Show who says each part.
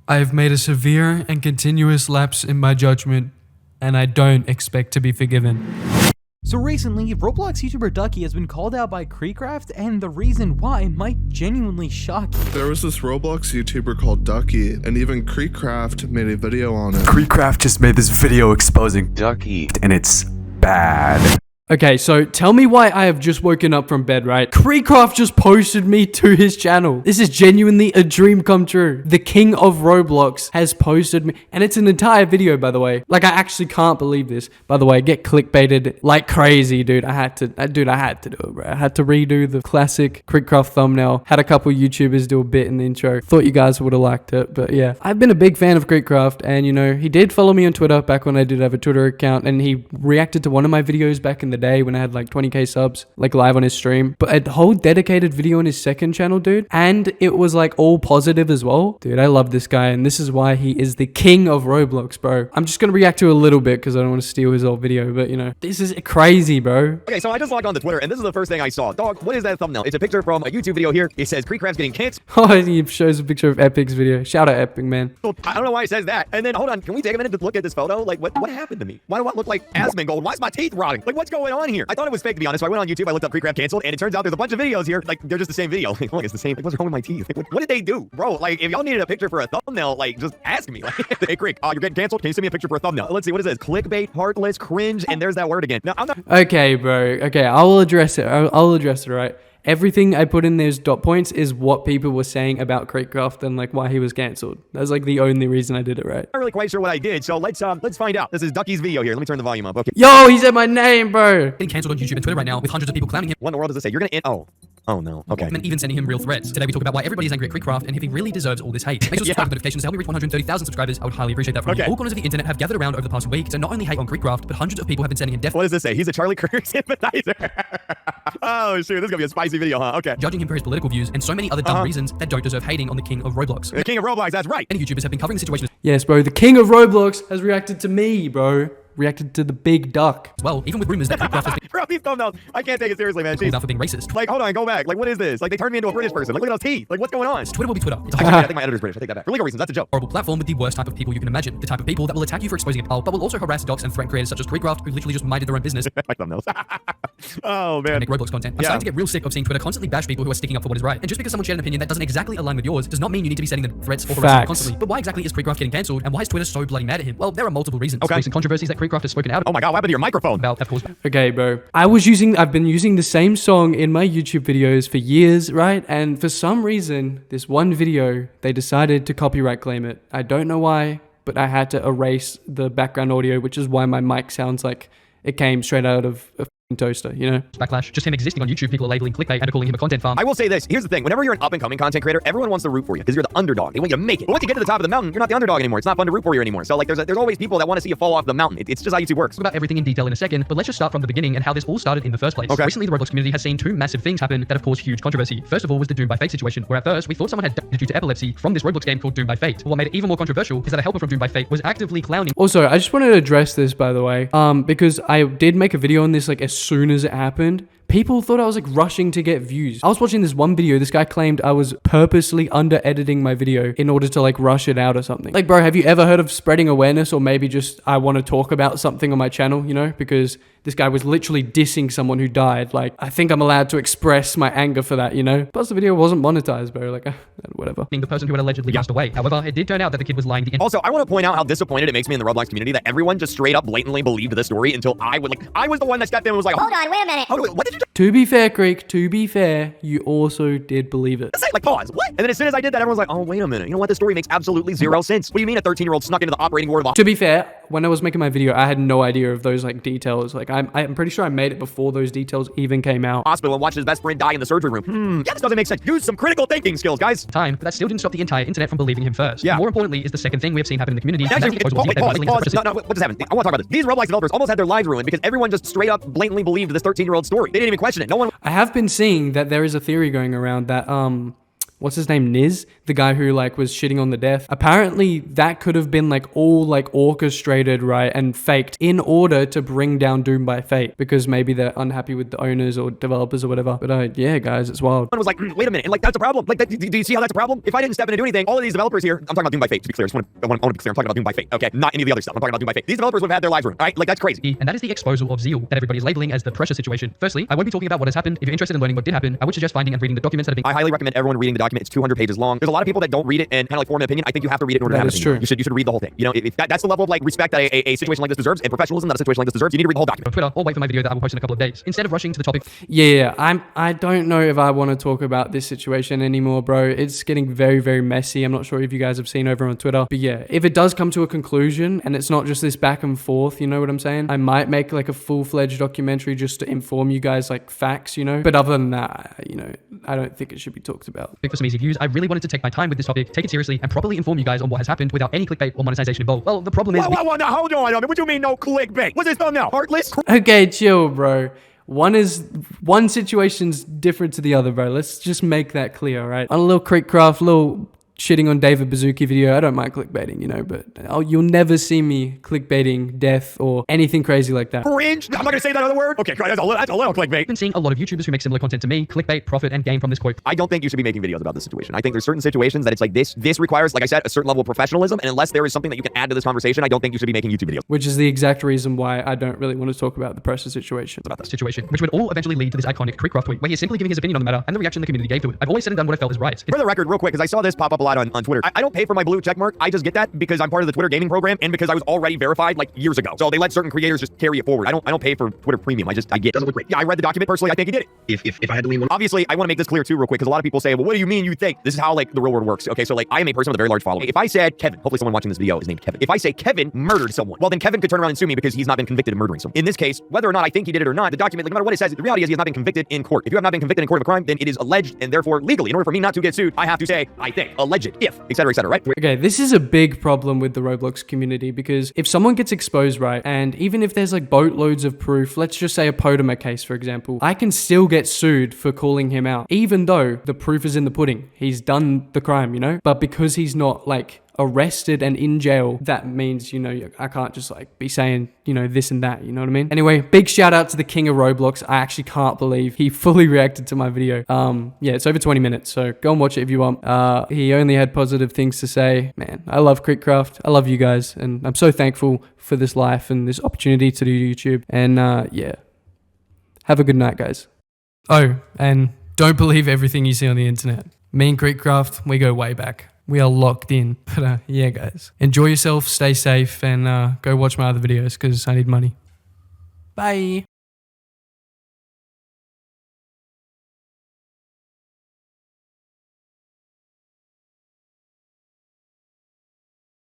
Speaker 1: I have made a severe and continuous lapse in my judgment, and I don't expect to be forgiven.
Speaker 2: So recently, Roblox YouTuber Ducky has been called out by kreekcraft, and the reason why might genuinely shock you.
Speaker 3: There was this Roblox YouTuber called Ducky, and even kreekcraft made a video on it.
Speaker 4: kreekcraft just made this video exposing Ducky, and it's bad.
Speaker 1: Okay, so tell me why I have just woken up from bed, right? kreekcraft just posted me to his channel. This is genuinely a dream come true. The king of Roblox has posted me, and it's an entire video, by the way. Like, I actually can't believe this. By the way, I get clickbaited like crazy, dude. I had to do it, bro. I had to redo the classic kreekcraft thumbnail. Had a couple YouTubers do a bit in the intro. Thought you guys would have liked it, but yeah. I've been a big fan of kreekcraft, and you know, he did follow me on Twitter back when I did have a Twitter account, and he reacted to one of my videos back in the day when I had like 20k subs, like live on his stream. But a whole dedicated video on his second channel, dude, and it was like all positive as well. Dude, I love this guy, and this is why he is the king of Roblox, bro. I'm just gonna react to a little bit because I don't want to steal his old video, but you know, this is crazy, bro.
Speaker 5: Okay, so I just logged on to Twitter, and this is the first thing I saw. Dog, what is that thumbnail? It's a picture from a YouTube video here. It says kreekcraft's getting canceled.
Speaker 1: Oh, he shows a picture of Epic's video. Shout out Epic, man.
Speaker 5: I don't know why it says that. And then, hold on, can we take a minute to look at this photo? Like, what happened to me? Why do I look like Asmongold? Why is my teeth rotting? Like, what's going on here? I thought it was fake, to be honest. So I went on YouTube, I looked up kreekcraft canceled, and it turns out there's a bunch of videos here. Like, they're just the same video. Like, look, it's the same. Like, what's wrong with my teeth? Like, what did they do? Bro, like, if y'all needed a picture for a thumbnail, like, just ask me. Like, hey, Kreek, you're getting canceled. Can you send me a picture for a thumbnail? Let's see, what is this? Clickbait, heartless, cringe, and there's that word again. Now, I'm not...
Speaker 1: Okay, bro. Okay, I'll address it. I'll address it, right? Everything I put in those dot points is what people were saying about kreekcraft and like why he was cancelled. That's like the only reason I did it right.
Speaker 5: Not really quite sure what I did, so let's find out. This is Ducky's video here. Let me turn the volume up. Okay.
Speaker 1: Yo, he said my name, bro.
Speaker 6: Getting cancelled on YouTube and Twitter right now with hundreds of people clowning him.
Speaker 5: What in the world does this say? You're gonna end. Oh no. Okay.
Speaker 6: And even sending him real threats. Today we talk about why everybody's angry at kreekcraft and if he really deserves all this hate. Make sure to subscribe to notifications to help me reach 130,000 subscribers. I would highly appreciate that from you. All corners of the internet have gathered around over the past week to not only hate on kreekcraft, but hundreds of people have been sending him death.
Speaker 5: What does this say? He's a Charlie Kirk sympathizer. Oh shoot, this is gonna be a spicy video, huh? Okay.
Speaker 6: Judging him for his political views and so many other dumb reasons that don't deserve hating on the king of Roblox.
Speaker 5: The king of Roblox, that's right.
Speaker 6: Many YouTubers have been covering the situation
Speaker 1: Yes, bro. The king of Roblox has reacted to me, bro. Reacted to the big duck.
Speaker 6: as well, even with rumors that kreekcraft has been
Speaker 5: Bro, these thumbnails, I can't take it seriously, man.
Speaker 6: called
Speaker 5: Jeez.
Speaker 6: out for being racist.
Speaker 5: Like, hold on, go back. Like, what is this? Like, they turned me into a British person. Like, look at those teeth. Like, what's going on?
Speaker 6: Twitter will be Twitter. It's a
Speaker 5: Actually, I think my editor's British. I take that back. For legal reasons, that's a joke.
Speaker 6: horrible platform with the worst type of people you can imagine. The type of people that will attack you for exposing a poll, but will also harass docs and threaten creators such as kreekcraft, who literally just minded their own business and
Speaker 5: My thumbnails. Oh, man.
Speaker 6: make Roblox content. I'm starting to get real sick of seeing Twitter constantly bash people who are sticking up for what is right. And just because someone shared an opinion that doesn't exactly align with yours does not mean you need to be sending them threats or harassing them
Speaker 1: Facts.
Speaker 6: constantly. But why exactly is kreekcraft getting cancelled, and why is Twitter so bloody mad at him? Well, there are multiple reasons.
Speaker 5: Okay.
Speaker 6: Recent controversies that kreekcraft has spoken out
Speaker 5: Oh my god, what happened to your microphone?
Speaker 6: about have caused
Speaker 1: Okay, bro. I've been using the same song in my YouTube videos for years, right? And for some reason, this one video, they decided to copyright claim it. I don't know why, but I had to erase the background audio, which is why my mic sounds like it came straight out of a toaster, you know?
Speaker 6: backlash. Just him existing on YouTube, people are labeling clickbait and are calling him a content farm.
Speaker 5: I will say this. Here's the thing. Whenever you're an up-and-coming content creator, everyone wants to root for you because you're the underdog. They want you to make it. But once you get to the top of the mountain, you're not the underdog anymore. It's not fun to root for you anymore. So, like, there's always people that want to see you fall off the mountain. It's just how YouTube works.
Speaker 6: Talk about everything in detail in a second, but let's just start from the beginning and how this all started in the first place.
Speaker 5: Okay.
Speaker 6: Recently, the Roblox community has seen two massive things happen that have caused huge controversy. First of all was the Doom by Fate situation, where at first we thought someone had died due to epilepsy from this Roblox game called Doom by Fate. But what made it even more controversial is that a helper from Doom by Fate was actively clowning.
Speaker 1: Also, I just wanted to address this, by the way, because I did make a video on this like as soon as it happened. People thought I was like rushing to get views. I was watching this one video. This guy claimed I was purposely under editing my video in order to like rush it out or something. Like, bro, have you ever heard of spreading awareness, or maybe just I want to talk about something on my channel, you know? Because this guy was literally dissing someone who died. Like, I think I'm allowed to express my anger for that, you know? Plus, the video wasn't monetized, bro. Like, whatever.
Speaker 6: The person who had allegedly passed away. However, it did turn out that the kid was lying the
Speaker 5: Also, I want to point out how disappointed it makes me in the Roblox community that everyone just straight up blatantly believed the story until I was the one that stepped in and was like,
Speaker 7: Hold on, wait a minute.
Speaker 5: what did you
Speaker 1: To be fair, Kreek, to be fair, you also did believe it.
Speaker 5: just say? Like, pause. What? And then as soon as I did that, everyone's like, oh, wait a minute. You know what? This story makes absolutely zero sense. What do you mean a 13-year-old snuck into the operating board of a
Speaker 1: To be fair, when I was making my video, I had no idea of those like details. Like, I'm pretty sure I made it before those details even came out.
Speaker 5: hospital and watched his best friend die in the surgery room? Yeah, this doesn't make sense. Use some critical thinking skills, guys.
Speaker 6: time, but that still didn't stop the entire internet from believing him first.
Speaker 5: Yeah.
Speaker 6: More importantly is the second thing we have seen happen in the community. and
Speaker 5: Actually,
Speaker 6: that's the exposure of the
Speaker 5: pause. No, what just happened? I want to talk about this. These Roblox developers almost had their lives ruined because everyone just straight up blatantly believed this 13-year-old story. They didn't even question it. No one.
Speaker 1: I have been seeing that there is a theory going around that what's his name, Niz, the guy who like was shitting on the death. Apparently that could have been like all like orchestrated, right, and faked in order to bring down Doom by Fate, because maybe they're unhappy with the owners or developers or whatever. But yeah, guys, it's wild.
Speaker 5: I was like, wait a minute, and like that's a problem. Like, do you see how that's a problem? If I didn't step in and do anything, all of these developers here, I'm talking about Doom by Fate, to be clear. I want to be clear. I'm talking about Doom by Fate, okay? Not any of the other stuff. I'm talking about Doom by Fate. These developers would have had their lives ruined, all right? Like, that's crazy.
Speaker 6: And that is the exposal of zeal that everybody is labeling as the pressure situation. Firstly, I won't be talking about what has happened. If you're interested in learning what did happen, I would suggest finding and reading the documents that have been...
Speaker 5: I highly recommend everyone reading the document. It's 200 pages long. There's a lot of people that don't read it and kind of like form an opinion. I think you have to read it in order to have an opinion. You should read the whole thing. You know, if that's the level of like respect that a situation like this deserves, and professionalism that a situation like this deserves, you need to read the whole document.
Speaker 6: On Twitter, or wait for my video that I will post in a couple of days. Instead of rushing to the topic...
Speaker 1: Yeah, I don't know if I want to talk about this situation anymore, bro. It's getting very, very messy. I'm not sure if you guys have seen over on Twitter. But yeah, if it does come to a conclusion and it's not just this back and forth, you know what I'm saying? I might make like a full-fledged documentary just to inform you guys like facts, you know? But other than that, you know, I don't think it should be talked about.
Speaker 6: For some easy views, I really wanted to take my time with this topic, take it seriously, and properly inform you guys on what has happened without any clickbait or monetization involved. Well, the problem is...
Speaker 5: Whoa, now hold on. What do you mean no clickbait? What's this thumbnail? Heartless?
Speaker 1: Okay, chill, bro. One situation's different to the other, bro. Let's just make that clear, right? On a little kreekcraft, little shitting on David Bazooki video, I don't mind clickbaiting, you know, but you'll never see me clickbaiting death or anything crazy like that.
Speaker 5: Cringe? I'm not gonna say that other word. Okay, that's a little clickbait.
Speaker 6: I've been seeing a lot of YouTubers who make similar content to me clickbait, profit, and gain from this quote.
Speaker 5: I don't think you should be making videos about this situation. I think there's certain situations that it's like this requires, like I said, a certain level of professionalism, and unless there is something that you can add to this conversation, I don't think you should be making YouTube videos.
Speaker 1: Which is the exact reason why I don't really want to talk about the pressure situation.
Speaker 6: About that situation, which would all eventually lead to this iconic kreekcraft tweet, where he is simply giving his opinion on the matter and the reaction the community gave to it. I've always said and done what I felt is right.
Speaker 5: For the record, real quick, because I saw this pop up a lot on Twitter. I don't pay for my blue check mark. I just get that because I'm part of the Twitter gaming program and because I was already verified like years ago. So they let certain creators just carry it forward. I don't pay for Twitter premium. I get it. Doesn't look great. Yeah, I read the document personally. I think he did it. If I had to lean one. Obviously, I want to make this clear too real quick because a lot of people say, well, what do you mean you think? This is how like the real world works. Okay, so like I am a person with a very large following. If I said Kevin, hopefully someone watching this video is named Kevin. If I say Kevin murdered someone, well then Kevin could turn around and sue me because he's not been convicted of murdering someone. In this case, whether or not I think he did it or not, the document, like, no matter what it says, the reality is he has not been convicted in court. If you have not been convicted in court of a crime, then it is alleged and therefore legally. In order for me not to get sued, I have to say, I think, alleged, if, etc., right?
Speaker 1: Okay, this is a big problem with the Roblox community because if someone gets exposed, right, and even if there's like boatloads of proof, let's just say a Podema case, for example, I can still get sued for calling him out, even though the proof is in the pudding. He's done the crime, you know? But because he's not like arrested and in jail, that means, you know, I can't just like be saying, you know, this and that, you know what I mean? Anyway, big shout out to the king of Roblox. I actually can't believe he fully reacted to my video. Yeah, it's over 20 minutes, so go and watch it if you want. He only had positive things to say. Man, I love kreekcraft. I love you guys, and I'm so thankful for this life and this opportunity to do YouTube. And yeah, have a good night, guys. Oh, and don't believe everything you see on the internet. Me and kreekcraft, we go way back. We are locked in. But yeah, guys, enjoy yourself, stay safe, and go watch my other videos because I need money. Bye.